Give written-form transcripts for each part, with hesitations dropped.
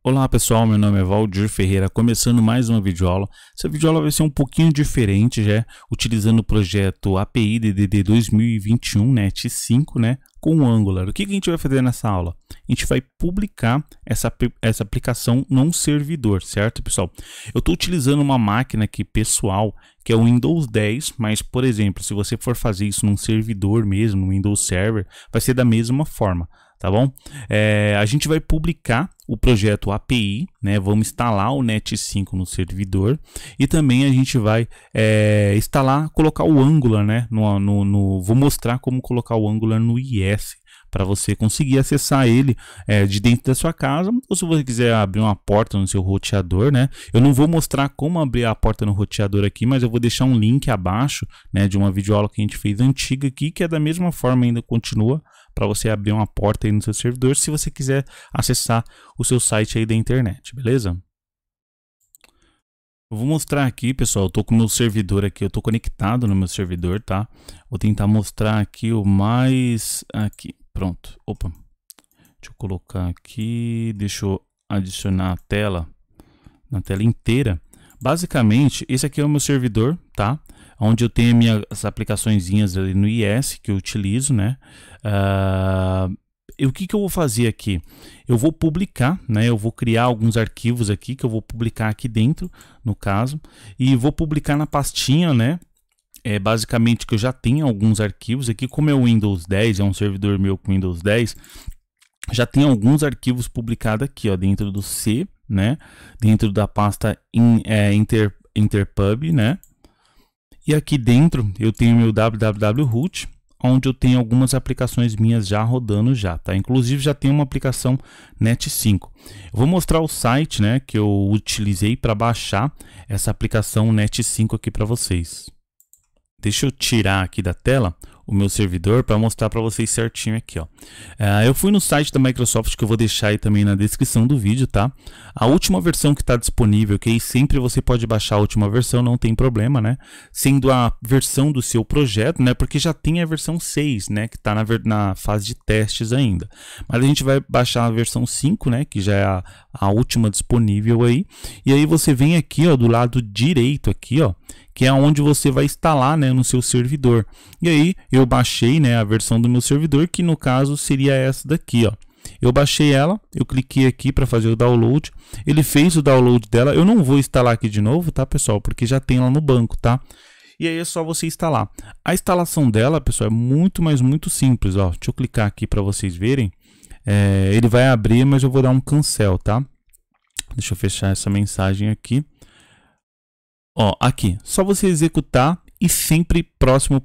Olá pessoal, meu nome é Valdir Ferreira, começando mais uma videoaula. Essa videoaula vai ser um pouquinho diferente, já utilizando o projeto API DDD 2021 NET 5, com o Angular. O que a gente vai fazer nessa aula? A gente vai publicar essa aplicação num servidor, certo, pessoal? Eu estou utilizando uma máquina aqui pessoal, que é o Windows 10, mas, por exemplo, se você for fazer isso num servidor mesmo, no Windows Server, vai ser da mesma forma. Tá bom? A gente vai publicar o projeto API, vamos instalar o NET 5 no servidor e também a gente vai instalar, colocar o Angular, vou mostrar como colocar o Angular no IS para você conseguir acessar ele de dentro da sua casa, ou se você quiser abrir uma porta no seu roteador, Eu não vou mostrar como abrir a porta no roteador aqui, mas eu vou deixar um link abaixo, de uma videoaula que a gente fez antiga aqui, que é da mesma forma, ainda continua para você abrir uma porta aí no seu servidor, se você quiser acessar o seu site aí da internet, beleza? Eu vou mostrar aqui, pessoal, eu tô com o meu servidor aqui, eu tô conectado no meu servidor, tá? Vou tentar mostrar aqui o mais... aqui, pronto. Opa, deixa eu colocar aqui, deixa eu adicionar a tela, na tela inteira. Basicamente, esse aqui é o meu servidor, tá? Onde eu tenho minhas aplicaçõezinhas ali no IS que eu utilizo, o que eu vou fazer aqui? Eu vou publicar, eu vou criar alguns arquivos aqui que eu vou publicar aqui dentro, no caso, e vou publicar na pastinha, basicamente que eu já tenho alguns arquivos aqui, como é o Windows 10, é um servidor meu com Windows 10, já tem alguns arquivos publicados aqui, ó, dentro do C, dentro da pasta interpub, E aqui dentro eu tenho meu www.root, onde eu tenho algumas aplicações minhas já rodando já, tá? Inclusive já tem uma aplicação NET 5. Eu vou mostrar o site, que eu utilizei para baixar essa aplicação NET 5 aqui para vocês. Deixa eu tirar aqui da tela o meu servidor para mostrar para vocês certinho aqui, ó. Eu fui no site da Microsoft, que eu vou deixar aí também na descrição do vídeo, tá? A última versão que está disponível, que aí sempre você pode baixar a última versão, não tem problema, Sendo a versão do seu projeto, porque já tem a versão 6, que está na fase de testes ainda. Mas a gente vai baixar a versão 5, que já é a última disponível aí. E aí você vem aqui, ó, do lado direito aqui, ó, que é onde você vai instalar, no seu servidor. E aí eu baixei, a versão do meu servidor, que no caso seria essa daqui, ó. Eu baixei ela, eu cliquei aqui para fazer o download, ele fez o download dela. Eu não vou instalar aqui de novo, tá, pessoal, porque já tem lá no banco, tá? E aí é só você instalar. A instalação dela, pessoal, é muito, mas muito simples, ó. Deixa eu clicar aqui para vocês verem. Ele vai abrir, mas eu vou dar um cancel, tá? Deixa eu fechar essa mensagem aqui. Ó, aqui, só você executar e sempre próximo.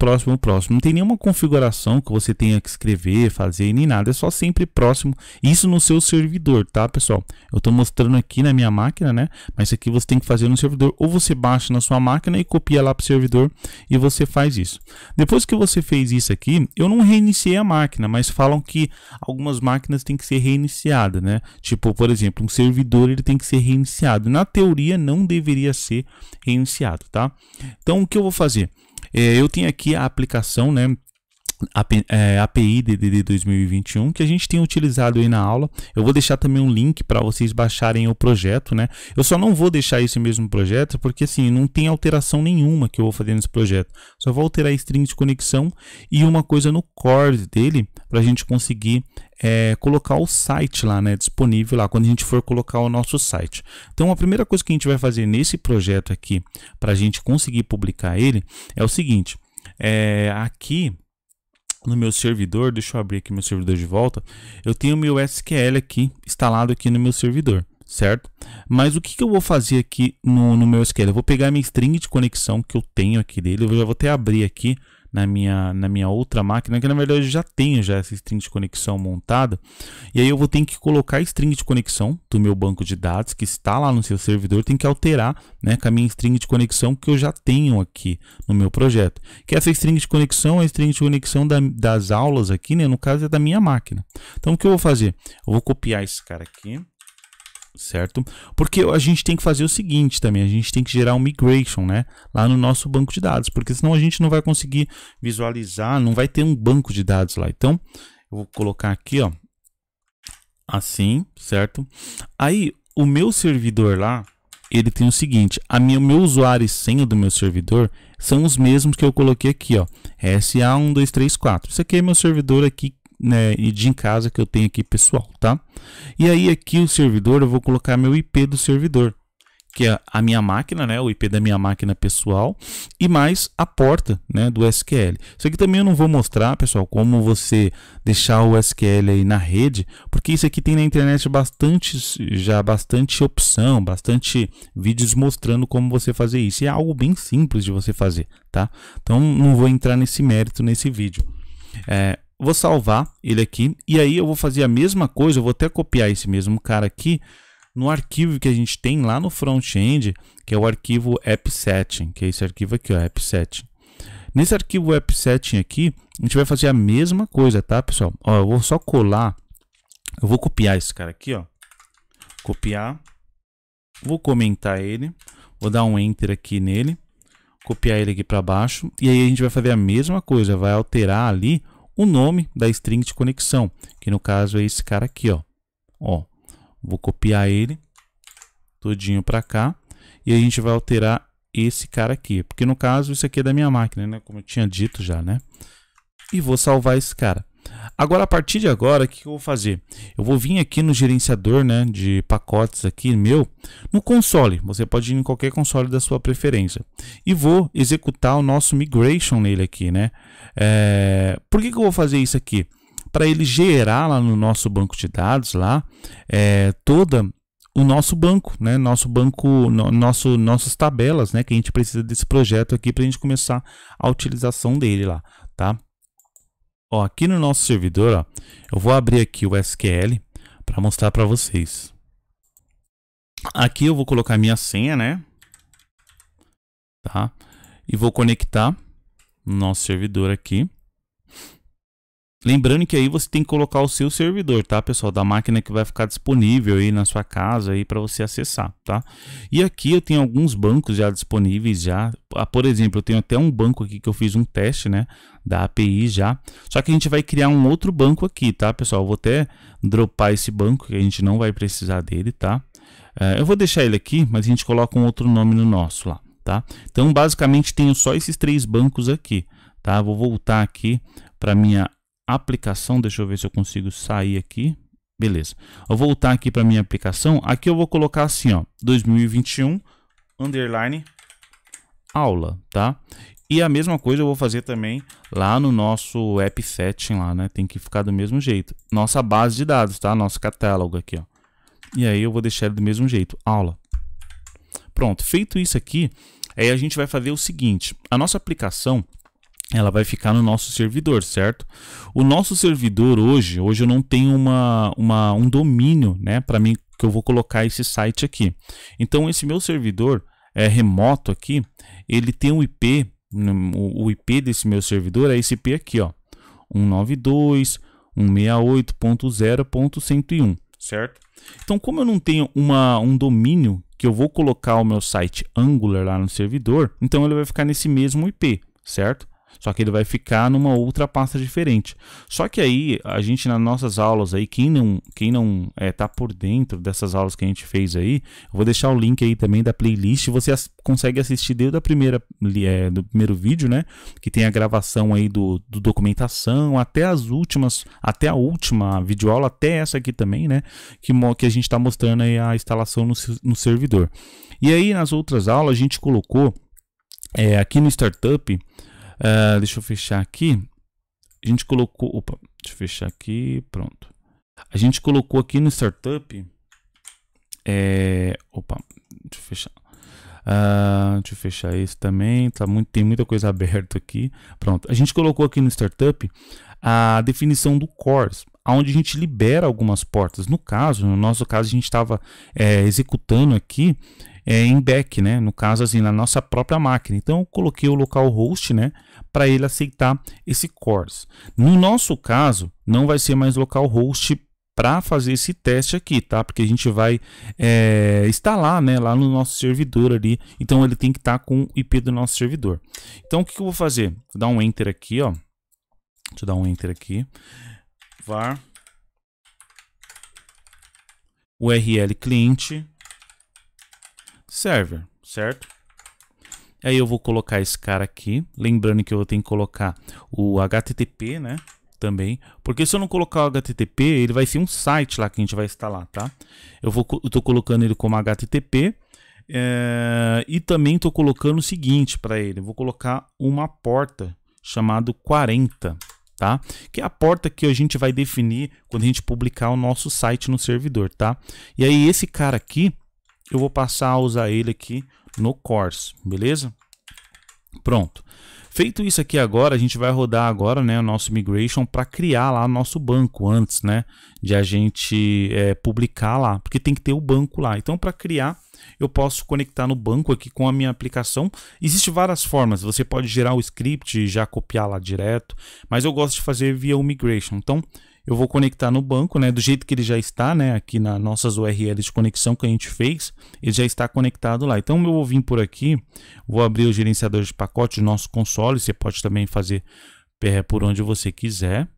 Não tem nenhuma configuração que você tenha que escrever, fazer, nem nada. É só sempre próximo. Isso no seu servidor, tá, pessoal? Eu estou mostrando aqui na minha máquina, Mas isso aqui você tem que fazer no servidor. Ou você baixa na sua máquina e copia lá para o servidor e você faz isso. Depois que você fez isso aqui, eu não reiniciei a máquina, mas falam que algumas máquinas têm que ser reiniciadas, Tipo, por exemplo, um servidor ele tem que ser reiniciado. Na teoria, não deveria ser reiniciado, tá? Então, o que eu vou fazer? Eu tenho aqui a aplicação, API DDD 2021, que a gente tem utilizado aí na aula. Eu vou deixar também um link para vocês baixarem o projeto, Eu só não vou deixar esse mesmo projeto, porque assim, não tem alteração nenhuma que eu vou fazer nesse projeto. Só vou alterar a string de conexão e uma coisa no core dele, para a gente conseguir colocar o site lá, disponível lá, quando a gente for colocar o nosso site. Então, a primeira coisa que a gente vai fazer nesse projeto aqui, para a gente conseguir publicar ele, é o seguinte, aqui no meu servidor, deixa eu abrir aqui meu servidor de volta, eu tenho meu SQL aqui, instalado aqui no meu servidor, certo? Mas o que eu vou fazer aqui no meu SQL? Eu vou pegar minha string de conexão que eu tenho aqui dele, eu já vou até abrir aqui na minha outra máquina, que na verdade eu já tenho essa string de conexão montada, e aí eu vou ter que colocar a string de conexão do meu banco de dados, que está lá no seu servidor, tem que alterar, com a minha string de conexão que eu já tenho aqui no meu projeto, que essa string de conexão é a string de conexão das aulas aqui, no caso é da minha máquina. Então o que eu vou fazer? Eu vou copiar esse cara aqui, certo? Porque a gente tem que fazer o seguinte também, a gente tem que gerar um migration, lá no nosso banco de dados, porque senão a gente não vai conseguir visualizar, não vai ter um banco de dados lá. Então, eu vou colocar aqui, ó, assim, certo? Aí, o meu servidor lá, ele tem o seguinte, o meu usuário e senha do meu servidor são os mesmos que eu coloquei aqui, ó, SA1234. Isso aqui é meu servidor aqui, né, de em casa que eu tenho aqui pessoal, tá? E aí aqui o servidor, eu vou colocar meu IP do servidor, que é a minha máquina, né, o IP da minha máquina pessoal, e mais a porta, né, do SQL. Isso aqui também eu não vou mostrar, pessoal, como você deixar o SQL aí na rede, porque isso aqui tem na internet bastante opção, bastante vídeos mostrando como você fazer isso. E é algo bem simples de você fazer, tá? Então não vou entrar nesse mérito nesse vídeo. Vou salvar ele aqui, e aí eu vou fazer a mesma coisa, eu vou até copiar esse mesmo cara aqui, no arquivo que a gente tem lá no front-end, que é o arquivo appsetting, que é esse arquivo aqui, ó, appsetting. Nesse arquivo appsetting aqui, a gente vai fazer a mesma coisa, tá, pessoal? Ó, eu vou só colar, eu vou copiar esse cara aqui, ó, copiar, vou comentar ele, vou dar um enter aqui nele, copiar ele aqui para baixo, e aí a gente vai fazer a mesma coisa, vai alterar ali o nome da string de conexão, que no caso é esse cara aqui, ó. Vou copiar ele todinho para cá e a gente vai alterar esse cara aqui, porque no caso isso aqui é da minha máquina, né, como eu tinha dito já, né? E vou salvar esse cara. Agora, a partir de agora, o que eu vou fazer? Eu vou vir aqui no gerenciador, né, de pacotes aqui meu, no console. Você pode ir em qualquer console da sua preferência. E vou executar o nosso migration nele aqui, né? Por que eu vou fazer isso aqui? Para ele gerar lá no nosso banco de dados lá toda o nosso banco, né? Nossas tabelas, né? Que a gente precisa desse projeto aqui para a gente começar a utilização dele lá, tá? Ó, aqui no nosso servidor, ó, eu vou abrir aqui o SQL para mostrar para vocês. Aqui eu vou colocar minha senha, né? Tá? E vou conectar no nosso servidor aqui. Lembrando que aí você tem que colocar o seu servidor, tá, pessoal? Da máquina que vai ficar disponível aí na sua casa aí para você acessar, tá? E aqui eu tenho alguns bancos já disponíveis já. Por exemplo, eu tenho até um banco aqui que eu fiz um teste, né, da API já. Só que a gente vai criar um outro banco aqui, tá, pessoal? Eu vou até dropar esse banco que a gente não vai precisar dele, tá? Eu vou deixar ele aqui, mas a gente coloca um outro nome no nosso lá, tá? Então, basicamente, tenho só esses 3 bancos aqui, tá? Vou voltar aqui para minha aplicação, deixa eu ver se eu consigo sair aqui, beleza. Eu vou voltar aqui para minha aplicação, aqui eu vou colocar assim, ó, 2021 underline aula, tá? E a mesma coisa eu vou fazer também lá no nosso app setting lá, né? Tem que ficar do mesmo jeito. Nossa base de dados, tá? Nosso catálogo aqui, ó. E aí eu vou deixar ele do mesmo jeito, aula. Pronto, feito isso aqui, aí a gente vai fazer o seguinte, a nossa aplicação ela vai ficar no nosso servidor, certo? O nosso servidor hoje eu não tenho um domínio, né, para mim que eu vou colocar esse site aqui. Então esse meu servidor remoto aqui, ele tem um IP, o IP desse meu servidor é esse IP aqui, ó, 192.168.0.101, certo? Então como eu não tenho um domínio que eu vou colocar o meu site Angular lá no servidor, então ele vai ficar nesse mesmo IP, certo? Só que ele vai ficar numa outra pasta diferente. Só que aí, a gente nas nossas aulas aí, quem não tá por dentro dessas aulas que a gente fez aí, eu vou deixar o link aí também da playlist, você consegue assistir desde do primeiro vídeo, né? Que tem a gravação aí do documentação, até a última videoaula, até essa aqui também, né? Que a gente está mostrando aí a instalação no servidor. E aí, nas outras aulas, a gente colocou aqui no Startup. Deixa eu fechar aqui. A gente colocou. Opa, deixa eu fechar aqui. Pronto. A gente colocou aqui no Startup. Opa, deixa eu fechar. Deixa eu fechar esse também. Tem muita coisa aberta aqui. Pronto. A gente colocou aqui no Startup a definição do CORS, onde a gente libera algumas portas. No nosso caso, a gente estava executando aqui. Em back, né? No caso, assim, na nossa própria máquina. Então, eu coloquei o localhost, né? Para ele aceitar esse CORS. No nosso caso, não vai ser mais localhost para fazer esse teste aqui, tá? Porque a gente vai instalar, né? Lá no nosso servidor ali. Então, ele tem que estar com o IP do nosso servidor. Então, o que eu vou fazer? Vou dar um enter aqui, ó. Deixa eu dar um enter aqui. var URL cliente server, certo? Aí eu vou colocar esse cara aqui, lembrando que eu tenho que colocar o HTTP, né, também, porque se eu não colocar o HTTP, ele vai ser um site lá que a gente vai instalar, tá? Eu tô colocando ele como HTTP, e também tô colocando o seguinte para ele, eu vou colocar uma porta chamado 40, tá? Que é a porta que a gente vai definir quando a gente publicar o nosso site no servidor, tá? E aí esse cara aqui, eu vou passar a usar ele aqui no course, beleza? Pronto. Feito isso aqui agora, a gente vai rodar agora, né, o nosso migration para criar lá o nosso banco antes, né, de a gente publicar lá, porque tem que ter o banco lá. Então, para criar, eu posso conectar no banco aqui com a minha aplicação. Existem várias formas, você pode gerar o script e já copiar lá direto, mas eu gosto de fazer via o migration. Então, eu vou conectar no banco, né, do jeito que ele já está, né, aqui nas nossas URLs de conexão que a gente fez, ele já está conectado lá. Então eu vou vir por aqui, vou abrir o gerenciador de pacote do nosso console, você pode também fazer por onde você quiser.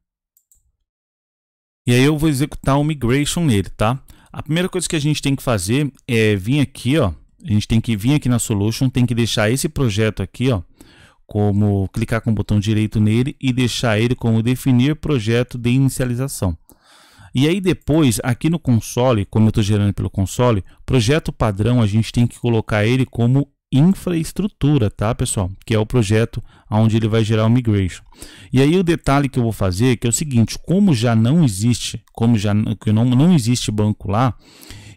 E aí eu vou executar o migration nele, tá? A primeira coisa que a gente tem que fazer é vir aqui, ó, a gente tem que vir aqui na solution, tem que deixar esse projeto aqui, ó, como clicar com o botão direito nele e deixar ele como definir projeto de inicialização. E aí depois, aqui no console, como eu estou gerando pelo console, projeto padrão a gente tem que colocar ele como infraestrutura, tá, pessoal? Que é o projeto onde ele vai gerar o migration. E aí o detalhe que eu vou fazer que é o seguinte, como já não existe, não existe banco lá,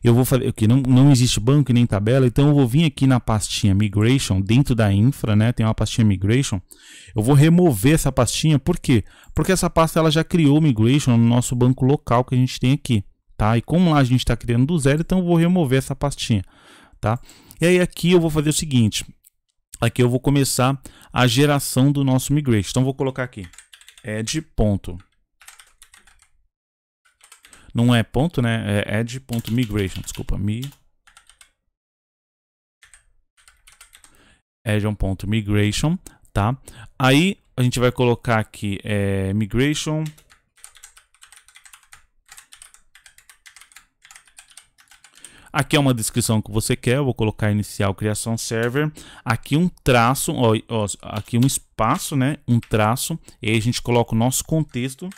eu vou fazer que não existe banco nem tabela, então eu vou vir aqui na pastinha migration, dentro da infra, né, tem uma pastinha migration, eu vou remover essa pastinha, por quê? Porque essa pasta ela já criou migration no nosso banco local que a gente tem aqui, tá? E como lá a gente está criando do zero, então eu vou remover essa pastinha, tá? E aí aqui eu vou fazer o seguinte, aqui eu vou começar a geração do nosso migration, então eu vou colocar aqui, add ponto. Não é ponto, né? É add.migration, desculpa, add.migration, tá? Aí a gente vai colocar aqui migration. Aqui é uma descrição que você quer, eu vou colocar inicial criação server, aqui um traço, ó, aqui um espaço, né? Um traço, e aí a gente coloca o nosso contexto,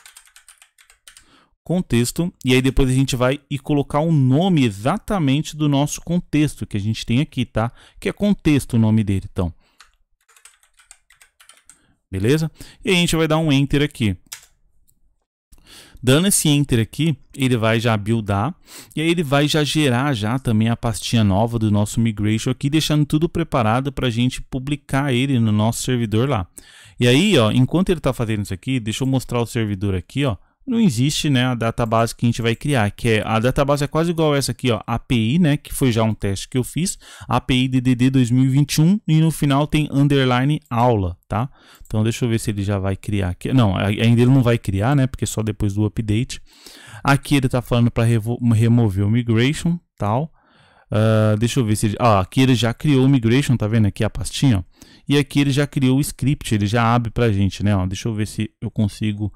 e aí depois a gente vai colocar o nome exatamente do nosso contexto que a gente tem aqui, tá? Que é contexto o nome dele, então. Beleza? E aí a gente vai dar um enter aqui. Dando esse enter aqui, ele vai já buildar e aí ele vai já gerar já também a pastinha nova do nosso migration aqui, deixando tudo preparado para a gente publicar ele no nosso servidor lá. E aí, ó, enquanto ele está fazendo isso aqui, deixa eu mostrar o servidor aqui, ó. Não existe, né, a database que a gente vai criar, que é a database é quase igual essa aqui, ó, API, né, que foi já um teste que eu fiz, API DDD 2021 e no final tem underline aula, tá? Então deixa eu ver se ele já vai criar aqui. Não, ainda ele não vai criar, né, porque só depois do update. Aqui ele tá falando para remover o migration, tal. Deixa eu ver se ele, aqui ele já criou o migration, tá vendo aqui a pastinha? Ó, e aqui ele já criou o script, ele já abre pra gente, né, ó, deixa eu ver se eu consigo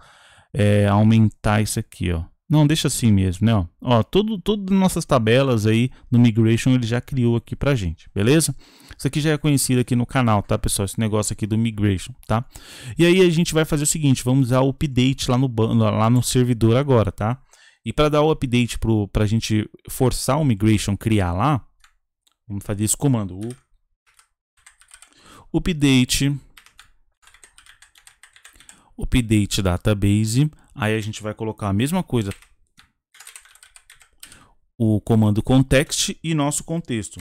aumentar isso aqui, ó. Não, deixa assim mesmo, né? Ó, todas nossas tabelas aí no migration ele já criou aqui pra gente, beleza? Isso aqui já é conhecido aqui no canal, tá, pessoal? Esse negócio aqui do migration, tá? E aí a gente vai fazer o seguinte, vamos dar o update lá no servidor agora, tá? E para dar o update pra gente forçar o migration criar lá, vamos fazer esse comando, update database, aí a gente vai colocar a mesma coisa, o comando context e nosso contexto.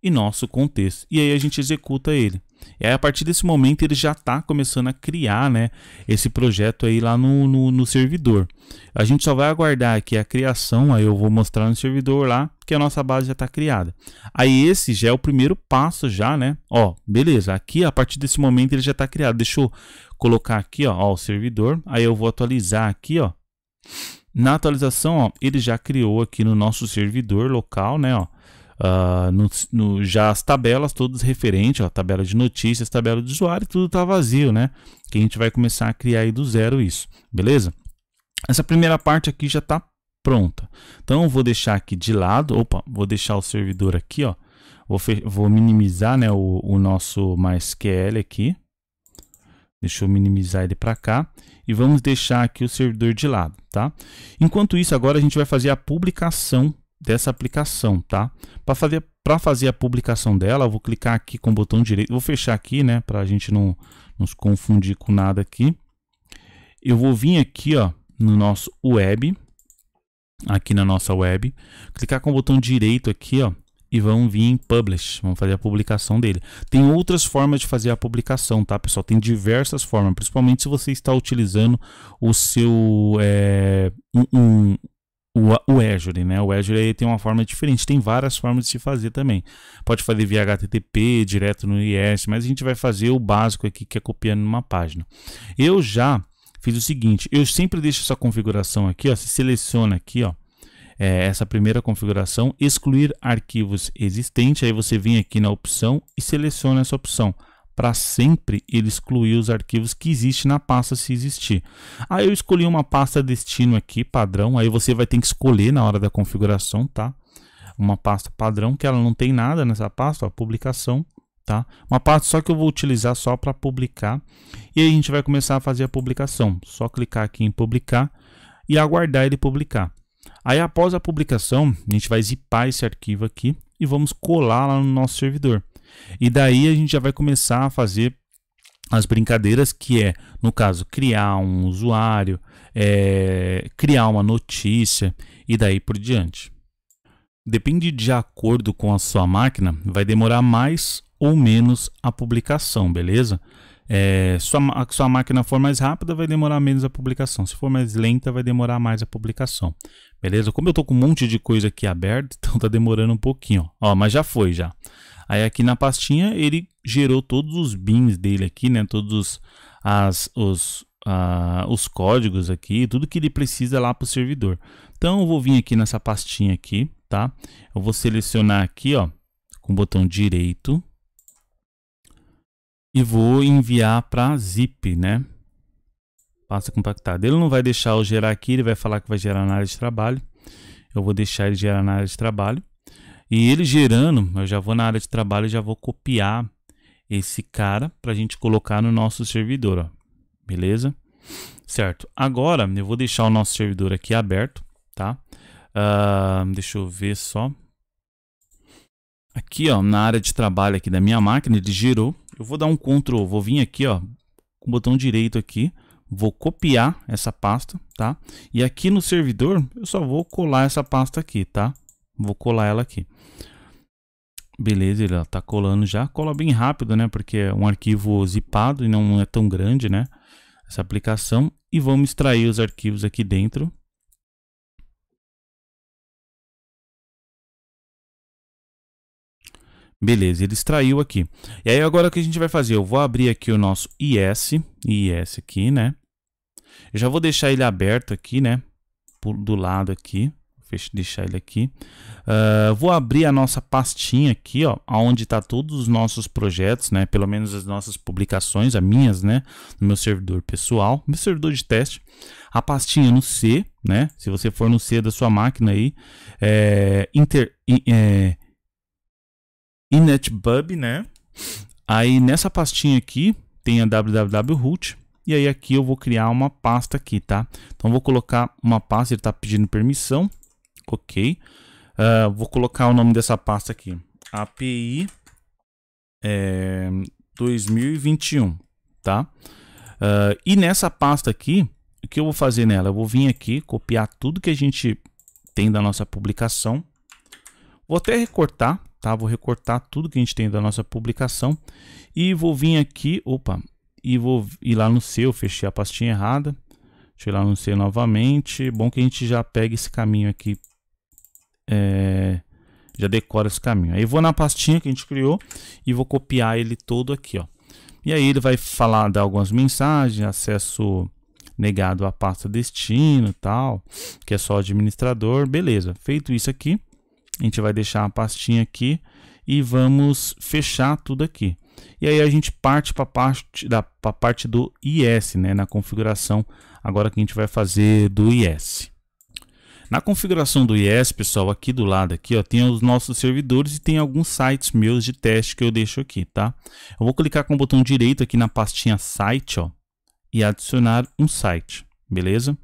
E aí a gente executa ele. E aí a partir desse momento ele já está começando a criar, né, esse projeto aí lá no servidor. A gente só vai aguardar aqui a criação, aí eu vou mostrar no servidor lá que a nossa base já está criada. Aí esse já é o primeiro passo já, né? Ó, beleza, aqui a partir desse momento ele já está criado. Deixa eu colocar aqui, ó, o servidor, aí eu vou atualizar aqui, ó. Na atualização, ó, ele já criou aqui no nosso servidor local, né, ó. Já as tabelas todas referentes, ó, tabela de notícias, tabela de usuário, tudo tá vazio, né? Que a gente vai começar a criar aí do zero isso, beleza? Essa primeira parte aqui já tá pronta. Então eu vou deixar aqui de lado, vou deixar o servidor aqui, ó. Vou minimizar, né, o nosso MySQL aqui. Deixa eu minimizar ele para cá e vamos deixar aqui o servidor de lado, tá? Enquanto isso, agora a gente vai fazer a publicação dessa aplicação, tá? Para fazer a publicação dela, eu vou clicar aqui com o botão direito, vou fechar aqui, né, para a gente não nos confundir com nada aqui. Eu vou vir aqui, ó, no nosso web, aqui na nossa web, clicar com o botão direito aqui, ó, e vamos vir em Publish, vamos fazer a publicação dele. Tem outras formas de fazer a publicação, tá, pessoal? Tem diversas formas, principalmente se você está utilizando o seu o Azure, né? O Azure aí tem uma forma diferente, tem várias formas de se fazer também. Pode fazer via HTTP, direto no IS, mas a gente vai fazer o básico aqui, que é copiando numa página. Eu já fiz o seguinte, eu sempre deixo essa configuração aqui, ó, se seleciona aqui, ó, essa primeira configuração, excluir arquivos existentes, aí você vem aqui na opção e seleciona essa opção, para sempre ele excluir os arquivos que existem na pasta, se existir. Aí eu escolhi uma pasta destino aqui, padrão, aí você vai ter que escolher na hora da configuração, tá? Uma pasta padrão, que ela não tem nada nessa pasta, ó, publicação, tá? Uma pasta só que eu vou utilizar só para publicar, e aí a gente vai começar a fazer a publicação, só clicar aqui em publicar e aguardar ele publicar. Aí após a publicação, a gente vai zipar esse arquivo aqui e vamos colar lá no nosso servidor. E daí a gente já vai começar a fazer as brincadeiras, que é, no caso, criar um usuário, criar uma notícia e daí por diante. Depende de acordo com a sua máquina, vai demorar mais ou menos a publicação, beleza? Se a sua máquina for mais rápida, vai demorar menos a publicação. Se for mais lenta, vai demorar mais a publicação. Beleza? Como eu tô com um monte de coisa aqui aberta, então tá demorando um pouquinho. Ó, mas já foi, já. Aí aqui na pastinha, ele gerou todos os bins dele aqui, né? Todos os códigos aqui, tudo que ele precisa lá para o servidor. Então eu vou vir aqui nessa pastinha aqui, tá? Eu vou selecionar aqui, ó, com o botão direito. E vou enviar para zip, né? Pasta compactada. Ele não vai deixar eu gerar aqui, ele vai falar que vai gerar na área de trabalho. Eu vou deixar ele gerar na área de trabalho. E ele gerando, eu já vou na área de trabalho e já vou copiar esse cara para a gente colocar no nosso servidor, ó. Beleza? Certo. Agora eu vou deixar o nosso servidor aqui aberto, tá? Deixa eu ver só. Aqui, ó, na área de trabalho aqui da minha máquina, ele gerou. Eu vou dar um Ctrl, vou vir aqui, ó, com o botão direito aqui, vou copiar essa pasta, tá? E aqui no servidor, eu só vou colar essa pasta aqui, tá? Vou colar ela aqui. Beleza, ele tá colando já. Cola bem rápido, né? Porque é um arquivo zipado e não é tão grande, né? Essa aplicação. E vamos extrair os arquivos aqui dentro. Beleza, ele extraiu aqui. E aí agora o que a gente vai fazer? Eu vou abrir aqui o nosso IS aqui, né? Eu já vou deixar ele aberto aqui, né? Do lado aqui. Deixar ele aqui. Vou abrir a nossa pastinha aqui, ó, onde está todos os nossos projetos, né? Pelo menos as nossas publicações, as minhas, né? No meu servidor pessoal, meu servidor de teste. A pastinha no C, né? Se você for no C da sua máquina aí, inetbub, né? Aí nessa pastinha aqui tem a www.root. E aí aqui eu vou criar uma pasta aqui, tá? Então vou colocar uma pasta, ele está pedindo permissão. Ok. Vou colocar o nome dessa pasta aqui. API 2021, tá? E nessa pasta aqui, o que eu vou fazer nela? Eu vou vir aqui, copiar tudo que a gente tem da nossa publicação. Vou até recortar, tá? Vou recortar tudo que a gente tem da nossa publicação. E vou vir aqui, e vou ir lá no C, eu fechei a pastinha errada. Deixa eu ir lá no C novamente. Bom que a gente já pega esse caminho aqui. Já decora esse caminho. Aí eu vou na pastinha que a gente criou e vou copiar ele todo aqui, ó. E aí ele vai falar, dar algumas mensagens, acesso negado à pasta destino, tal, que é só administrador, beleza. Feito isso aqui, a gente vai deixar a pastinha aqui e vamos fechar tudo aqui. E aí a gente parte para a parte do IS, né, na configuração agora que a gente vai fazer do IS. Na configuração do IES, pessoal, aqui do lado aqui, ó, tem os nossos servidores e tem alguns sites meus de teste que eu deixo aqui, tá? Eu vou clicar com o botão direito aqui na pastinha site, ó, e adicionar um site, beleza?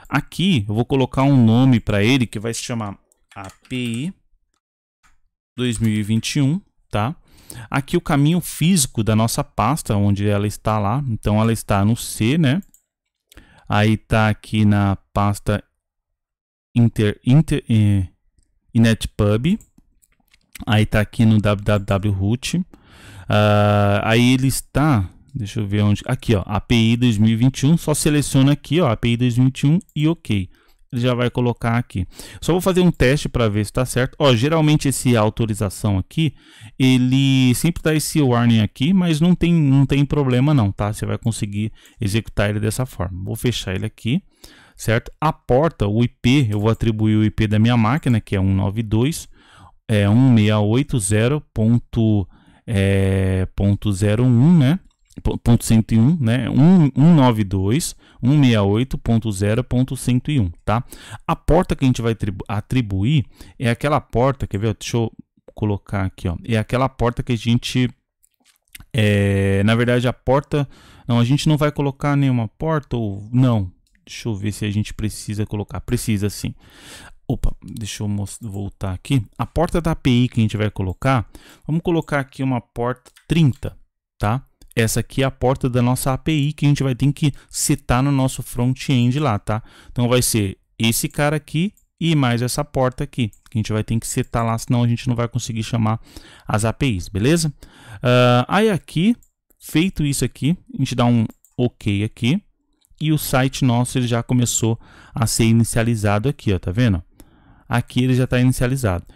Aqui eu vou colocar um nome para ele que vai se chamar API 2021, tá? Aqui o caminho físico da nossa pasta, onde ela está lá, então ela está no C, né? Aí tá aqui na pasta inetpub, aí tá aqui no www.root, aí ele está, deixa eu ver onde, aqui ó, API 2021, só seleciona aqui ó, API 2021 e OK. Ele já vai colocar aqui. Só vou fazer um teste para ver se está certo. Ó, geralmente esse autorização aqui, ele sempre dá esse warning aqui, mas não tem problema não, tá? Você vai conseguir executar ele dessa forma. Vou fechar ele aqui, certo? A porta, o IP, eu vou atribuir o IP da minha máquina, que é 192.168.01, né? Ponto 101, né? 192.168.0.101, tá? A porta que a gente vai atribuir é aquela porta, quer ver? Deixa eu colocar aqui, ó. É aquela porta que a gente, na verdade a porta, não, a gente não vai colocar nenhuma porta ou não. Deixa eu ver se a gente precisa colocar. Precisa sim. Opa, deixa eu voltar aqui. A porta da API que a gente vai colocar, vamos colocar aqui uma porta 30, tá? Essa aqui é a porta da nossa API que a gente vai ter que setar no nosso front-end lá, tá? Então vai ser esse cara aqui e mais essa porta aqui, que a gente vai ter que setar lá, senão a gente não vai conseguir chamar as APIs, beleza? Aí aqui, feito isso aqui, a gente dá um OK aqui e o site nosso ele já começou a ser inicializado aqui, ó, tá vendo? Aqui ele já está inicializado.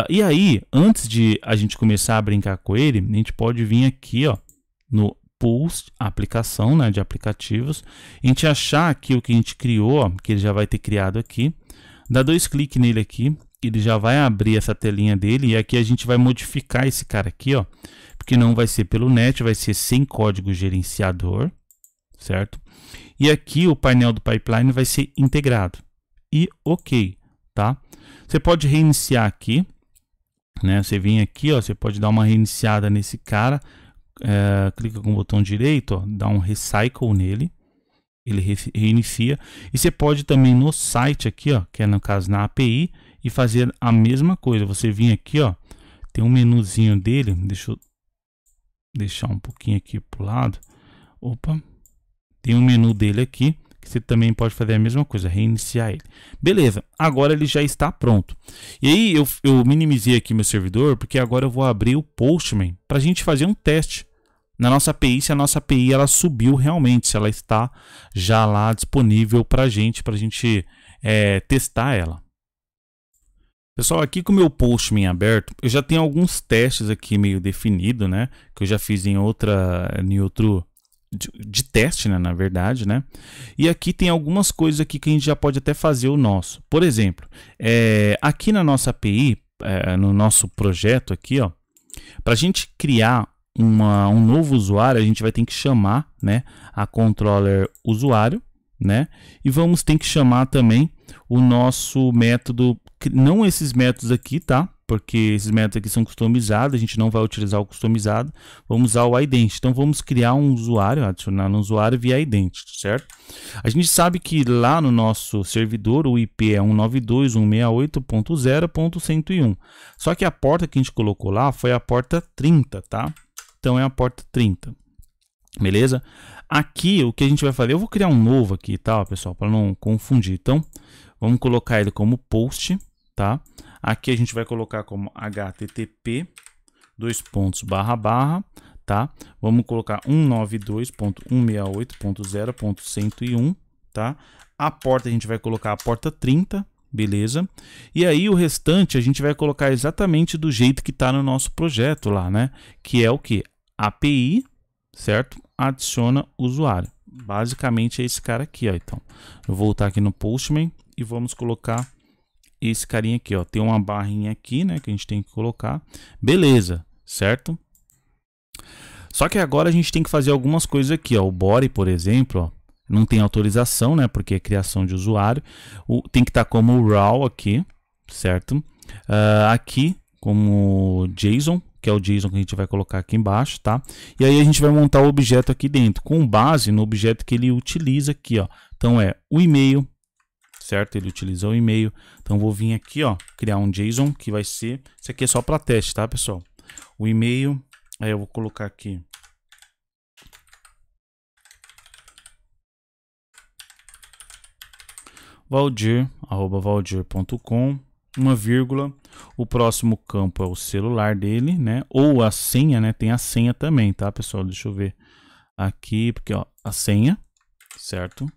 E aí, antes de a gente começar a brincar com ele, a gente pode vir aqui, ó, no Pools, aplicação, né, de aplicativos, a gente achar aqui o que a gente criou, ó, que ele já vai ter criado aqui, dá 2 cliques nele aqui, ele já vai abrir essa telinha dele, e aqui a gente vai modificar esse cara aqui, ó, porque não vai ser pelo net, vai ser sem código gerenciador, certo? E aqui o painel do pipeline vai ser integrado, e OK, tá? Você pode reiniciar aqui, né, você vem aqui, ó, você pode dar uma reiniciada nesse cara, clica com o botão direito, ó, dá um recycle nele, ele reinicia, e você pode também no site aqui, ó, que é no caso na API, e fazer a mesma coisa. Você vir aqui, ó, tem um menuzinho dele, deixa eu deixar um pouquinho aqui pro lado, opa, tem um menu dele aqui, que você também pode fazer a mesma coisa, reiniciar ele. Beleza, agora ele já está pronto. E aí eu minimizei aqui meu servidor, porque agora eu vou abrir o Postman para a gente fazer um teste na nossa API, se a nossa API ela subiu realmente, se ela está já lá disponível para a gente testar ela. Pessoal, aqui com o meu Postman aberto, eu já tenho alguns testes aqui meio definido, né? Que eu já fiz em outro de teste, né, na verdade, né? E aqui tem algumas coisas aqui que a gente já pode até fazer o nosso. Por exemplo, aqui na nossa API, no nosso projeto aqui, ó, para a gente criar um novo usuário, a gente vai ter que chamar, né, a controller usuário, né? E vamos ter que chamar também o nosso método, não esses métodos aqui, tá? Porque esses métodos aqui são customizados, a gente não vai utilizar o customizado, vamos usar o identity. Então vamos criar um usuário, adicionar um usuário via identity, certo? A gente sabe que lá no nosso servidor o IP é 192.168.0.101. Só que a porta que a gente colocou lá foi a porta 30, tá? Então é a porta 30. Beleza? Aqui o que a gente vai fazer, eu vou criar um novo aqui, tá, pessoal, para não confundir. Então, vamos colocar ele como post, tá? Aqui a gente vai colocar como http tá? Vamos colocar 192.168.0.101, tá? A porta a gente vai colocar a porta 30, beleza? E aí o restante a gente vai colocar exatamente do jeito que está no nosso projeto lá, né? Que é o que? API, certo? Adiciona usuário. Basicamente é esse cara aqui, ó. Então, eu vou voltar aqui no Postman e vamos colocar esse carinha aqui, ó. Tem uma barrinha aqui, né, que a gente tem que colocar. Beleza, certo? Só que agora a gente tem que fazer algumas coisas aqui, ó. O body, por exemplo, ó, não tem autorização, né? Porque é criação de usuário. Tem que estar como raw aqui, certo? Aqui como JSON, que é o JSON que a gente vai colocar aqui embaixo, tá? E aí a gente vai montar o objeto aqui dentro, com base no objeto que ele utiliza aqui, ó. Então é o e-mail, certo? Ele utiliza o e-mail. Então vou vir aqui, ó, criar um JSON que vai ser... Isso aqui é só para teste, tá, pessoal? O e-mail, aí eu vou colocar aqui... valdir@valdir.com, uma vírgula, o próximo campo é o celular dele, né? Ou a senha, né? Tem a senha também, tá, pessoal? Deixa eu ver aqui, porque ó, a senha, certo?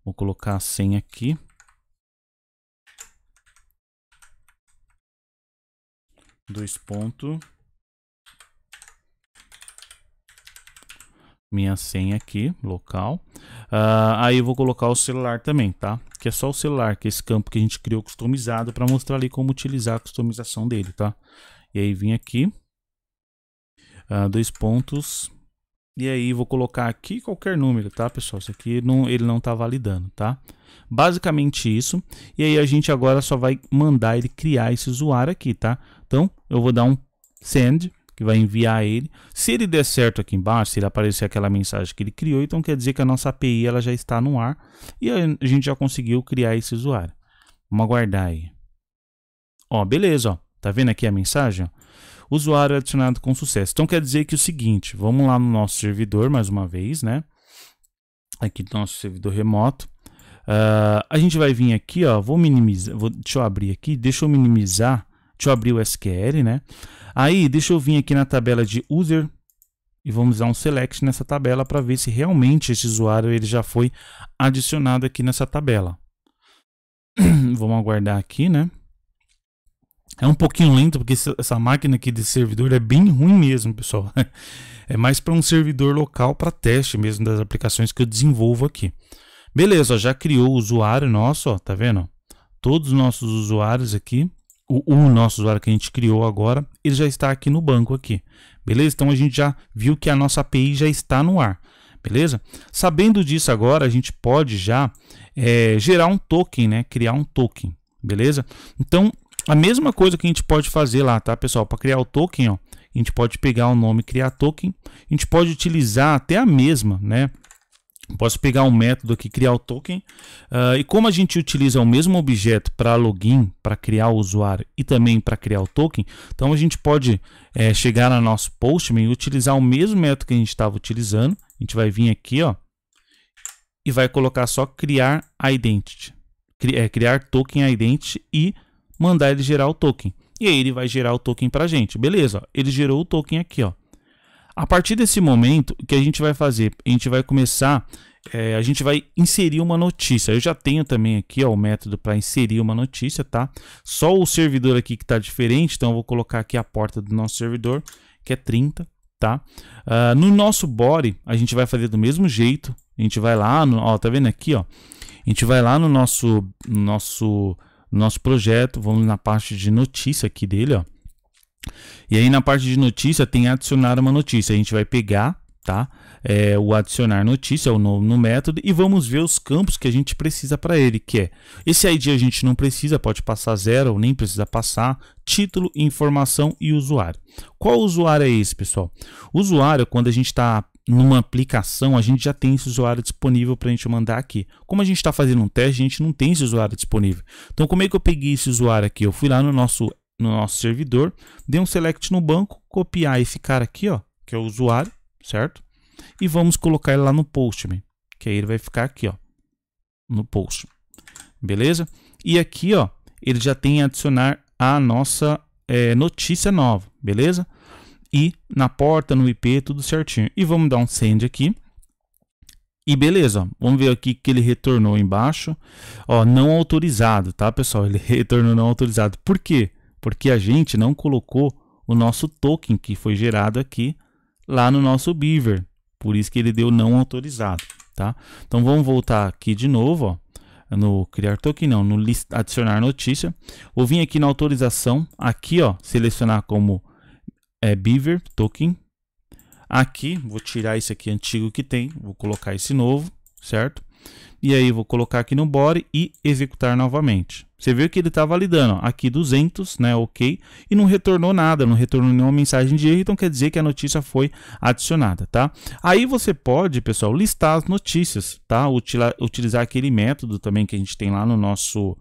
Vou colocar a senha aqui. Dois pontos. Minha senha aqui, local. Aí eu vou colocar o celular também, tá? Que é só o celular, que é esse campo que a gente criou customizado para mostrar ali como utilizar a customização dele, tá? E aí vim aqui, dois pontos, e aí vou colocar aqui qualquer número, tá, pessoal? Isso aqui ele não tá validando, tá? Basicamente isso. E aí a gente agora só vai mandar ele criar esse usuário aqui, tá? Então eu vou dar um send, que vai enviar ele. Se ele der certo aqui embaixo, se ele aparecer aquela mensagem que ele criou, então quer dizer que a nossa API ela já está no ar e a gente já conseguiu criar esse usuário. Vamos aguardar aí. Ó, beleza, ó. Tá vendo aqui a mensagem? Ó? Usuário adicionado com sucesso. Então quer dizer que é o seguinte, vamos lá no nosso servidor mais uma vez, né? Aqui do nosso servidor remoto. A gente vai vir aqui, ó, vou minimizar, deixa eu abrir aqui, deixa eu minimizar, deixa eu abrir o SQL, né? Aí, deixa eu vir aqui na tabela de user e vamos dar um select nessa tabela para ver se realmente esse usuário ele já foi adicionado aqui nessa tabela. Vamos aguardar aqui, né? É um pouquinho lento porque essa máquina aqui desse servidor é bem ruim mesmo, pessoal. É mais para um servidor local para teste mesmo das aplicações que eu desenvolvo aqui. Beleza, ó, já criou o usuário nosso, ó, tá vendo? Todos os nossos usuários aqui. O nosso usuário que a gente criou agora, ele já está aqui no banco aqui, beleza? Então a gente já viu que a nossa API já está no ar, beleza? Sabendo disso agora, a gente pode já gerar um token, né? Criar um token, beleza? Então a mesma coisa que a gente pode fazer lá, tá, pessoal? Para criar o token, ó, a gente pode pegar o nome criar token, a gente pode utilizar até a mesma, né? Posso pegar um método aqui, criar o token, e como a gente utiliza o mesmo objeto para login, para criar o usuário e também para criar o token, então a gente pode chegar no nosso Postman e utilizar o mesmo método que a gente estava utilizando. A gente vai vir aqui, ó, e vai colocar só criar identity, criar token identity e mandar ele gerar o token. E aí ele vai gerar o token para a gente, beleza? Ó, ele gerou o token aqui, ó. A partir desse momento, o que a gente vai fazer? A gente vai começar, a gente vai inserir uma notícia. Eu já tenho também aqui, ó, o método para inserir uma notícia, tá? Só o servidor aqui que está diferente, então eu vou colocar aqui a porta do nosso servidor, que é 30, tá? No nosso body, a gente vai fazer do mesmo jeito. A gente vai lá, ó, tá vendo aqui, ó? A gente vai lá no nosso projeto, vamos na parte de notícia aqui dele, ó. E aí na parte de notícia tem adicionar uma notícia. A gente vai pegar, tá? O adicionar notícia, no método, e vamos ver os campos que a gente precisa para ele, que é esse ID a gente não precisa, pode passar 0 ou nem precisa passar, título, informação e usuário. Qual usuário é esse, pessoal? O usuário, quando a gente está numa aplicação, a gente já tem esse usuário disponível para a gente mandar aqui. Como a gente está fazendo um teste, a gente não tem esse usuário disponível. Então como é que eu peguei esse usuário aqui? Eu fui lá no nosso servidor, dei um select no banco, copiar esse cara aqui, ó, que é o usuário, certo? E vamos colocar ele lá no Postman, que aí ele vai ficar aqui, ó, no Postman, beleza? E aqui, ó, ele já tem adicionar a nossa notícia nova, beleza? E na porta, no IP, tudo certinho. E vamos dar um send aqui. E beleza, ó, vamos ver aqui que ele retornou embaixo, ó, não autorizado, tá, pessoal? Ele retornou não autorizado. Por quê? Porque a gente não colocou o nosso token que foi gerado aqui lá no nosso Beaver. Por isso que ele deu não autorizado, tá? Então vamos voltar aqui de novo, ó, no criar token, não, no adicionar notícia. Vou vir aqui na autorização, aqui, ó, selecionar como Beaver token. Aqui, vou tirar esse aqui antigo que tem, vou colocar esse novo, certo? E aí vou colocar aqui no body e executar novamente. Você viu que ele está validando, ó, aqui 200, né, ok, e não retornou nada, não retornou nenhuma mensagem de erro, então quer dizer que a notícia foi adicionada, tá? Aí você pode, pessoal, listar as notícias, tá? Utilizar aquele método também que a gente tem lá no nosso,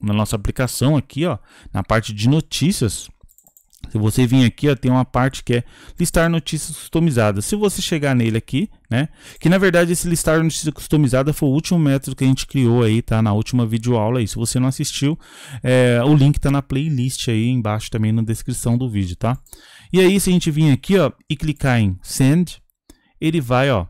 na nossa aplicação aqui, ó, na parte de notícias. Se você vir aqui, ó, tem uma parte que é listar notícias customizadas. Se você chegar nele aqui, né, que na verdade esse listar notícias customizadas foi o último método que a gente criou aí, tá, na última videoaula aí. Se você não assistiu, o link tá na playlist aí embaixo também na descrição do vídeo, tá? E aí se a gente vir aqui, ó, e clicar em Send, ele vai, ó,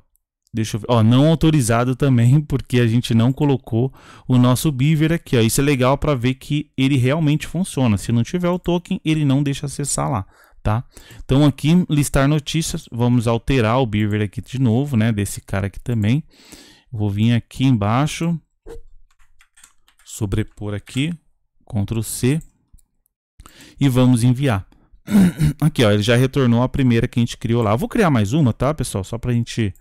deixa eu ver, ó, não autorizado também, porque a gente não colocou o nosso Beaver aqui, ó. Isso é legal para ver que ele realmente funciona. Se não tiver o token, ele não deixa acessar lá, tá? Então aqui, listar notícias, vamos alterar o Beaver aqui de novo, né? Desse cara aqui também. Vou vir aqui embaixo, sobrepor aqui, Ctrl C, e vamos enviar. Aqui, ó, ele já retornou a primeira que a gente criou lá. Eu vou criar mais uma, tá, pessoal? Só para a gente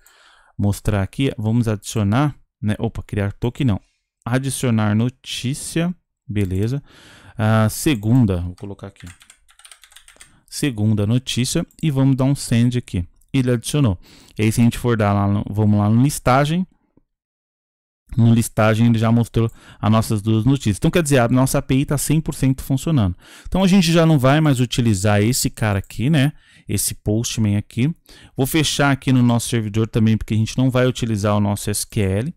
mostrar aqui, vamos adicionar, né? Opa, criar token não. Adicionar notícia, beleza. Segunda, vou colocar aqui. Segunda notícia e vamos dar um send aqui. Ele adicionou. E aí se a gente for dar lá, vamos lá no listagem. No listagem ele já mostrou as nossas duas notícias. Então quer dizer, a nossa API está 100% funcionando. Então a gente já não vai mais utilizar esse cara aqui, né? Esse Postman aqui. Vou fechar aqui no nosso servidor também, porque a gente não vai utilizar o nosso SQL.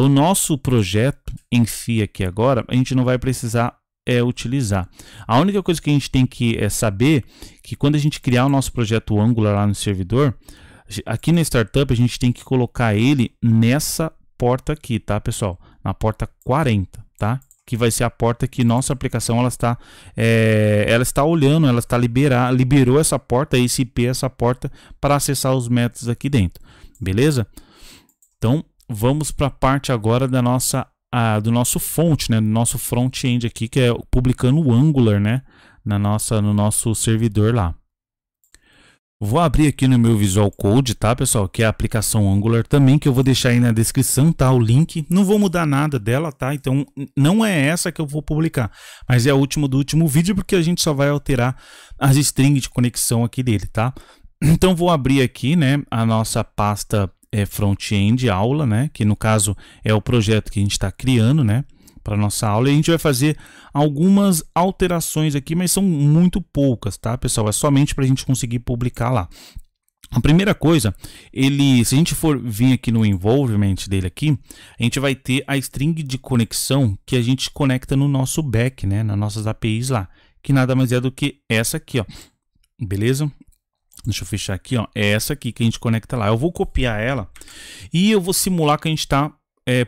O nosso projeto em si aqui agora, a gente não vai precisar utilizar. A única coisa que a gente tem que saber, que quando a gente criar o nosso projeto Angular lá no servidor, aqui na startup a gente tem que colocar ele nessa porta aqui, tá, pessoal? Na porta 40, tá? Que vai ser a porta que nossa aplicação ela está olhando, ela está liberou essa porta, esse IP, essa porta para acessar os métodos aqui dentro, beleza? Então vamos para a parte agora da nossa do nosso fonte, né? Do nosso front-end aqui, que é publicando o Angular, né? No nosso servidor lá. Vou abrir aqui no meu Visual Code, tá, pessoal? Que é a aplicação Angular também, que eu vou deixar aí na descrição, tá? O link. Não vou mudar nada dela, tá? Então, não é essa que eu vou publicar, mas é a última do último vídeo, porque a gente só vai alterar as strings de conexão aqui dele, tá? Então, vou abrir aqui, né, a nossa pasta front-end aula, né? Que no caso é o projeto que a gente está criando, né? Para nossa aula, e a gente vai fazer algumas alterações aqui, mas são muito poucas, tá, pessoal? É somente para a gente conseguir publicar lá. A primeira coisa, se a gente for vir aqui no envolvement dele aqui, a gente vai ter a string de conexão que a gente conecta no nosso back, né, nas nossas APIs lá, que nada mais é do que essa aqui, ó. Beleza? Deixa eu fechar aqui, ó. É essa aqui que a gente conecta lá. Eu vou copiar ela e eu vou simular que a gente está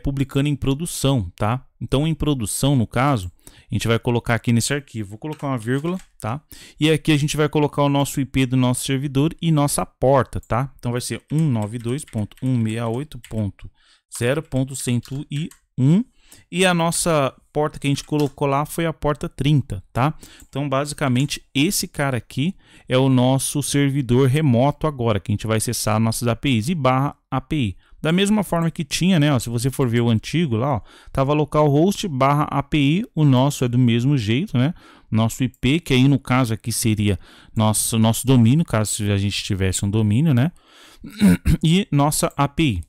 publicando em produção, tá? Então, em produção, no caso, a gente vai colocar aqui nesse arquivo. Vou colocar uma vírgula, tá? E aqui a gente vai colocar o nosso IP do nosso servidor e nossa porta, tá? Então, vai ser 192.168.0.101 e a nossa porta que a gente colocou lá foi a porta 30, tá? Então, basicamente, esse cara aqui é o nosso servidor remoto agora, que a gente vai acessar nossas APIs e barra API. Da mesma forma que tinha, né? Ó, se você for ver o antigo lá, ó, tava localhost barra API, o nosso é do mesmo jeito, né? Nosso IP, que aí no caso aqui seria nosso domínio, caso a gente tivesse um domínio, né? E nossa API.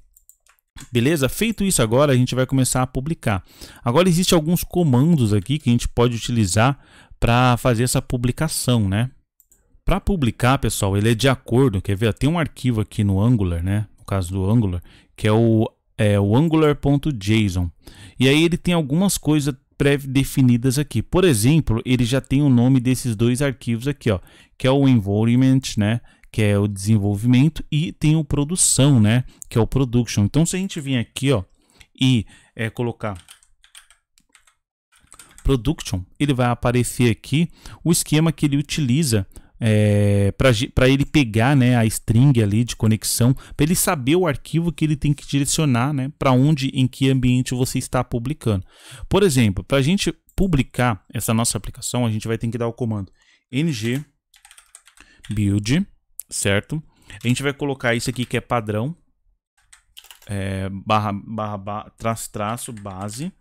Beleza? Feito isso agora, a gente vai começar a publicar. Agora existem alguns comandos aqui que a gente pode utilizar para fazer essa publicação, né? Para publicar, pessoal, ele é de acordo, quer ver? Tem um arquivo aqui no Angular, né? No caso do Angular, que é o angular.json. E aí ele tem algumas coisas pré-definidas aqui. Por exemplo, ele já tem o nome desses dois arquivos aqui, ó, que é o environment, né? Que é o desenvolvimento, e tem o produção, né? Que é o production. Então, se a gente vir aqui, ó, e colocar production, ele vai aparecer aqui o esquema que ele utiliza para ele pegar, né, a string ali de conexão, para ele saber o arquivo que ele tem que direcionar, né, para onde, em que ambiente você está publicando. Por exemplo, para a gente publicar essa nossa aplicação, a gente vai ter que dar o comando ng build, certo? A gente vai colocar isso aqui que é padrão, traço base,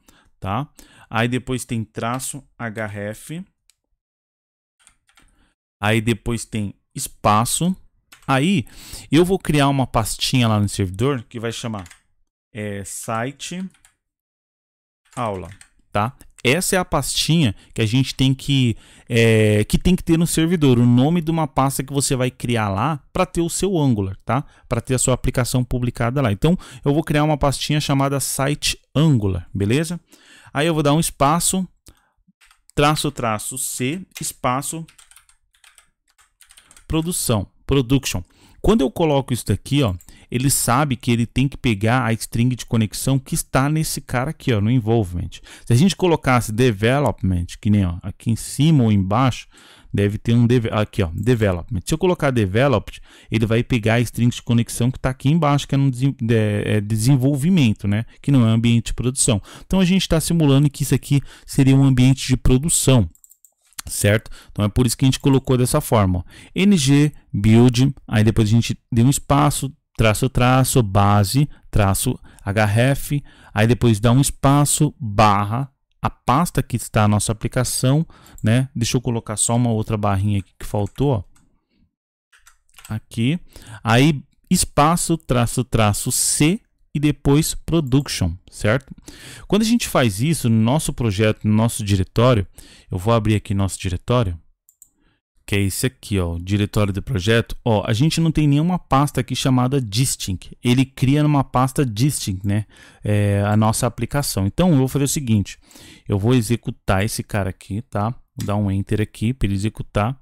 tá? Aí depois tem traço href, aí depois tem espaço. Aí eu vou criar uma pastinha lá no servidor que vai chamar site aula, tá? Essa é a pastinha que a gente tem que ter no servidor, o nome de uma pasta que você vai criar lá para ter o seu Angular, tá? Para ter a sua aplicação publicada lá. Então, eu vou criar uma pastinha chamada site Angular, beleza? Aí eu vou dar um espaço, traço C, espaço, production. Quando eu coloco isso daqui, ó, ele sabe que ele tem que pegar a string de conexão que está nesse cara aqui, ó, no involvement. Se a gente colocasse development, que nem ó, aqui em cima ou embaixo, deve ter um aqui, ó, development. Se eu colocar developed, ele vai pegar a string de conexão que está aqui embaixo, que é no desenvolvimento, né? Que não é ambiente de produção. Então a gente está simulando que isso aqui seria um ambiente de produção. Certo? Então é por isso que a gente colocou dessa forma, ó. ng build, aí depois a gente deu um espaço, traço base, traço href, aí depois dá um espaço, barra, a pasta que está a nossa aplicação, né? Deixa eu colocar só uma outra barrinha aqui que faltou, ó. Aqui, aí espaço, traço C, e depois production, certo? Quando a gente faz isso no nosso projeto, no nosso diretório, eu vou abrir aqui nosso diretório, que é esse aqui, ó, o diretório do projeto. Ó, a gente não tem nenhuma pasta aqui chamada distinct. Ele cria numa pasta distinct, né? A nossa aplicação. Então eu vou fazer o seguinte, eu vou executar esse cara aqui, tá? Vou dar um enter aqui para ele executar.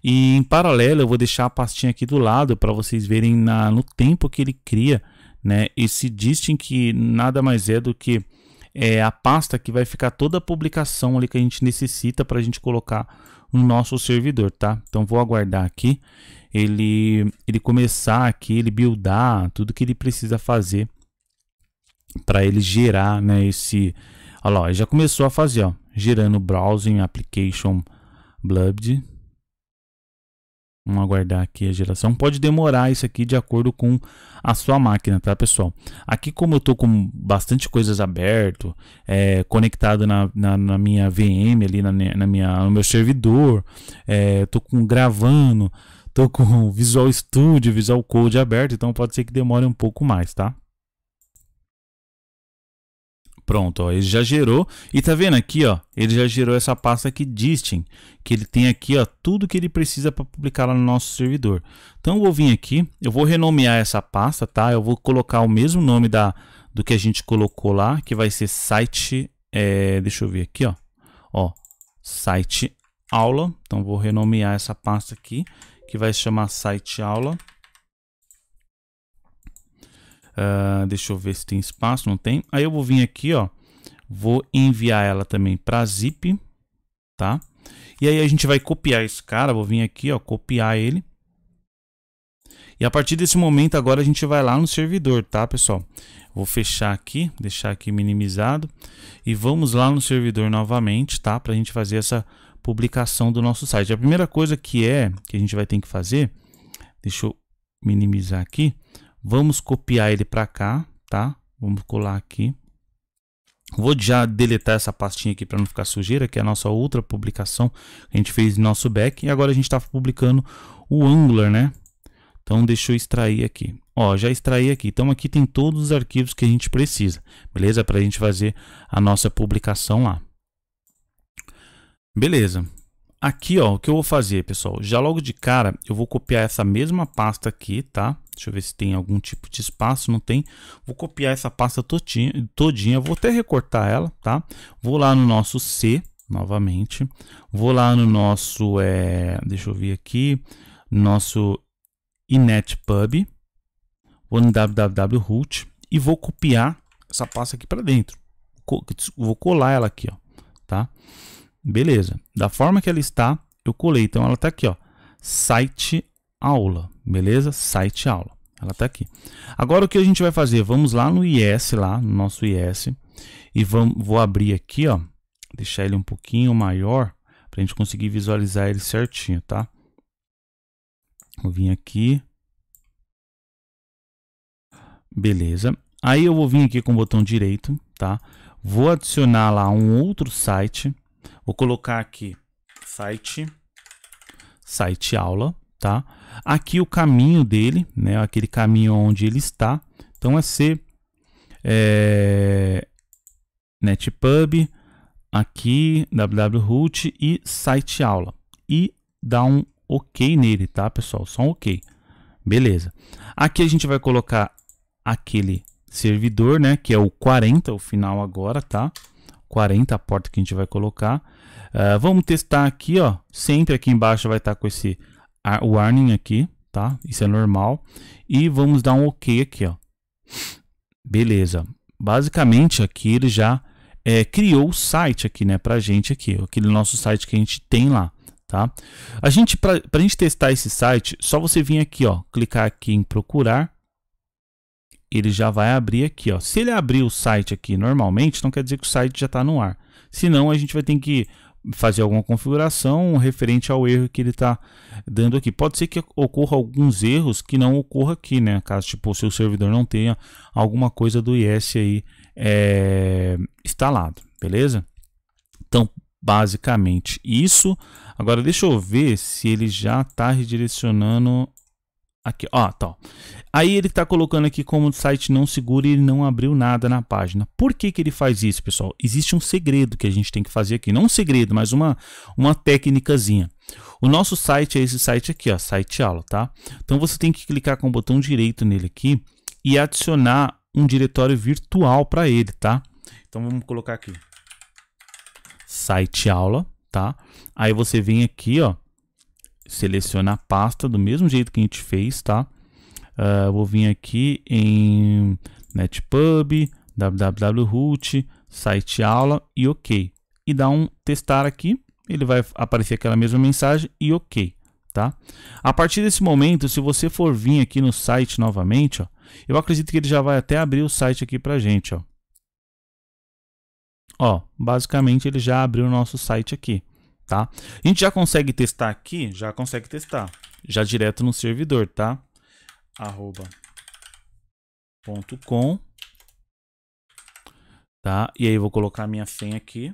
E em paralelo eu vou deixar a pastinha aqui do lado para vocês verem no tempo que ele cria, né, esse distinct, que nada mais é do que a pasta que vai ficar toda a publicação ali que a gente necessita para a gente colocar no nosso servidor, tá? Então vou aguardar aqui ele começar aqui, ele buildar tudo que ele precisa fazer para ele gerar, né, esse, olha lá, já começou a fazer, ó, gerando browsing application blob. Vamos aguardar aqui a geração. Pode demorar isso aqui de acordo com a sua máquina, tá, pessoal? Aqui, como eu tô com bastante coisas aberto, conectado na minha VM ali, no meu servidor, tô gravando, tô com Visual Studio, Visual Code aberto, então pode ser que demore um pouco mais, tá? Pronto, ó, ele já gerou, e tá vendo aqui, ó, ele já gerou essa pasta aqui distinct, que ele tem aqui, ó, tudo que ele precisa para publicar lá no nosso servidor. Então eu vou vir aqui, eu vou renomear essa pasta, tá? Eu vou colocar o mesmo nome do que a gente colocou lá, que vai ser site, deixa eu ver aqui, ó, site aula. Então vou renomear essa pasta aqui, que vai se chamar site aula. Deixa eu ver se tem espaço, não tem. Aí eu vou vir aqui, ó, vou enviar ela também para zip, tá? E aí a gente vai copiar esse cara, vou vir aqui, ó, copiar ele. E a partir desse momento agora a gente vai lá no servidor, tá, pessoal? Vou fechar aqui, deixar aqui minimizado e vamos lá no servidor novamente, tá? Para a gente fazer essa publicação do nosso site. A primeira coisa que a gente vai ter que fazer, deixa eu minimizar aqui. Vamos copiar ele para cá, tá? Vamos colar aqui. Vou já deletar essa pastinha aqui para não ficar sujeira, que é a nossa outra publicação que a gente fez no nosso back. E agora a gente está publicando o Angular, né? Então deixa eu extrair aqui. Ó, já extraí aqui. Então aqui tem todos os arquivos que a gente precisa, beleza? Para a gente fazer a nossa publicação lá. Beleza. Aqui, ó, o que eu vou fazer, pessoal? Já logo de cara, eu vou copiar essa mesma pasta aqui, tá? Deixa eu ver se tem algum tipo de espaço, não tem. Vou copiar essa pasta todinha, vou até recortar ela, tá? Vou lá no nosso C, novamente. Vou lá no nosso, deixa eu ver aqui, nosso inetpub. Vou no www.root e vou copiar essa pasta aqui para dentro. Vou colar ela aqui, ó, tá? Beleza. Da forma que ela está, eu colei. Então ela está aqui, ó, site aula, beleza? Site aula. Ela está aqui. Agora o que a gente vai fazer? Vamos lá no IS, lá no nosso IS, e vou abrir aqui, ó, deixar ele um pouquinho maior para a gente conseguir visualizar ele certinho, tá? Vou vir aqui. Beleza. Aí eu vou vir aqui com o botão direito, tá? Vou adicionar lá um outro site. Vou colocar aqui site aula, tá? Aqui o caminho dele, né? Aquele caminho onde ele está. Então é ser netpub, aqui www.root e site aula. E dá um OK nele, tá, pessoal? Só um OK. Beleza. Aqui a gente vai colocar aquele servidor, né? Que é o 40, o final agora, tá? 40, a porta que a gente vai colocar. Vamos testar aqui, ó. Sempre aqui embaixo vai estar com esse warning aqui, tá? Isso é normal. E vamos dar um OK aqui, ó. Beleza. Basicamente aqui ele já criou o site aqui, né? Pra gente aqui, aquele nosso site que a gente tem lá, tá? A gente, pra gente testar esse site, só você vir aqui, ó, clicar aqui em procurar. Ele já vai abrir aqui, ó. Se ele abrir o site aqui normalmente, não quer dizer que o site já está no ar. Senão a gente vai ter que fazer alguma configuração referente ao erro que ele está dando aqui. Pode ser que ocorra alguns erros que não ocorra aqui, né? Caso tipo o seu servidor não tenha alguma coisa do IS aí instalado, beleza? Então, basicamente isso. Agora deixa eu ver se ele já está redirecionando aqui, ó, tá. Aí ele está colocando aqui como site não seguro e ele não abriu nada na página. Por que que ele faz isso, pessoal? Existe um segredo que a gente tem que fazer aqui. Não um segredo, mas uma técnicazinha. O nosso site é esse site aqui, ó, site aula, tá? Então você tem que clicar com o botão direito nele aqui e adicionar um diretório virtual para ele, tá? Então vamos colocar aqui site aula, tá? Aí você vem aqui, ó, seleciona a pasta do mesmo jeito que a gente fez, tá? Vou vir aqui em netpub, www.root, site aula e OK. E dar um testar aqui, ele vai aparecer aquela mesma mensagem e OK, tá? A partir desse momento, se você for vir aqui no site novamente, ó, eu acredito que ele já vai até abrir o site aqui pra gente, ó. Ó, basicamente ele já abriu o nosso site aqui, tá? A gente já consegue testar aqui? Já consegue testar. Já direto no servidor, tá? @.com, tá? E aí eu vou colocar a minha senha aqui.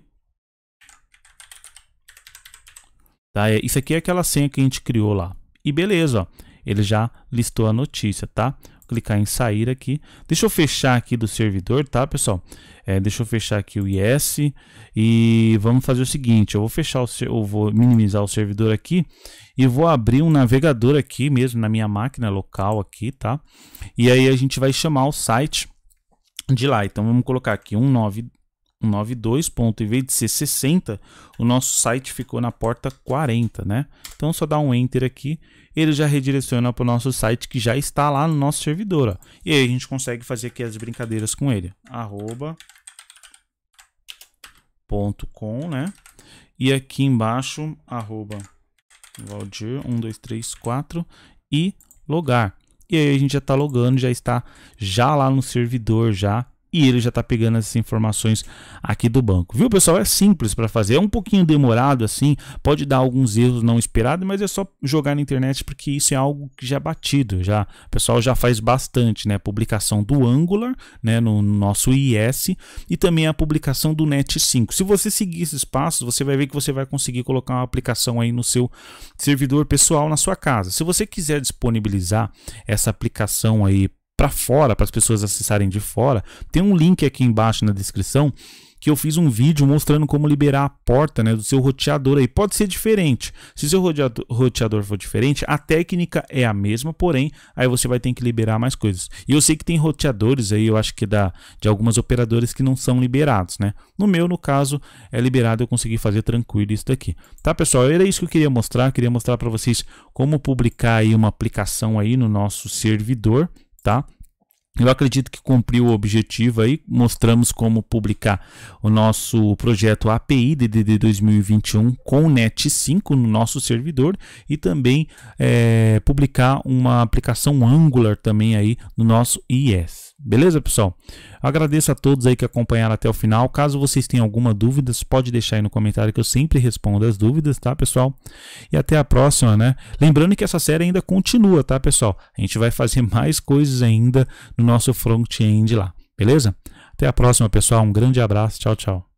Tá? Isso aqui é aquela senha que a gente criou lá. E beleza, ó. Ele já listou a notícia, tá? Vou clicar em sair aqui. Deixa eu fechar aqui do servidor, tá, pessoal? Deixa eu fechar aqui o IS e vamos fazer o seguinte, eu vou minimizar o servidor aqui e vou abrir um navegador aqui mesmo na minha máquina local aqui, tá? E aí a gente vai chamar o site de lá. Então vamos colocar aqui 192. Em vez de ser 60, o nosso site ficou na porta 40, né? Então só dá um enter aqui, ele já redireciona para o nosso site que já está lá no nosso servidor, ó. E aí a gente consegue fazer aqui as brincadeiras com ele. @.com, né? E aqui embaixo @valdir1234 e logar. E aí a gente já está logando, já está lá no servidor já. E ele já está pegando essas informações aqui do banco. Viu, pessoal? É simples para fazer. É um pouquinho demorado assim. Pode dar alguns erros não esperados, mas é só jogar na internet porque isso é algo que já é batido. O pessoal já faz bastante, né? Publicação do Angular, né? No nosso IS e também a publicação do Net 5. Se você seguir esses passos, você vai ver que você vai conseguir colocar uma aplicação aí no seu servidor pessoal na sua casa. Se você quiser disponibilizar essa aplicação aí para fora, para as pessoas acessarem de fora, tem um link aqui embaixo na descrição que eu fiz um vídeo mostrando como liberar a porta, né, do seu roteador aí. Pode ser diferente. Se seu roteador for diferente, a técnica é a mesma, porém, aí você vai ter que liberar mais coisas. E eu sei que tem roteadores aí, eu acho que de algumas operadoras que não são liberados, né? No caso, é liberado, eu consegui fazer tranquilo isso daqui. Tá, pessoal? Era isso que eu queria mostrar para vocês como publicar aí uma aplicação aí no nosso servidor, tá? Eu acredito que cumpriu o objetivo aí, mostramos como publicar o nosso projeto API DDD 2021 com Net 5 no nosso servidor e também publicar uma aplicação Angular também aí no nosso IS. Beleza, pessoal? Eu agradeço a todos aí que acompanharam até o final. Caso vocês tenham alguma dúvida, pode deixar aí no comentário que eu sempre respondo as dúvidas, tá, pessoal? E até a próxima, né? Lembrando que essa série ainda continua, tá, pessoal? A gente vai fazer mais coisas ainda no nosso front-end lá. Beleza? Até a próxima, pessoal. Um grande abraço. Tchau, tchau.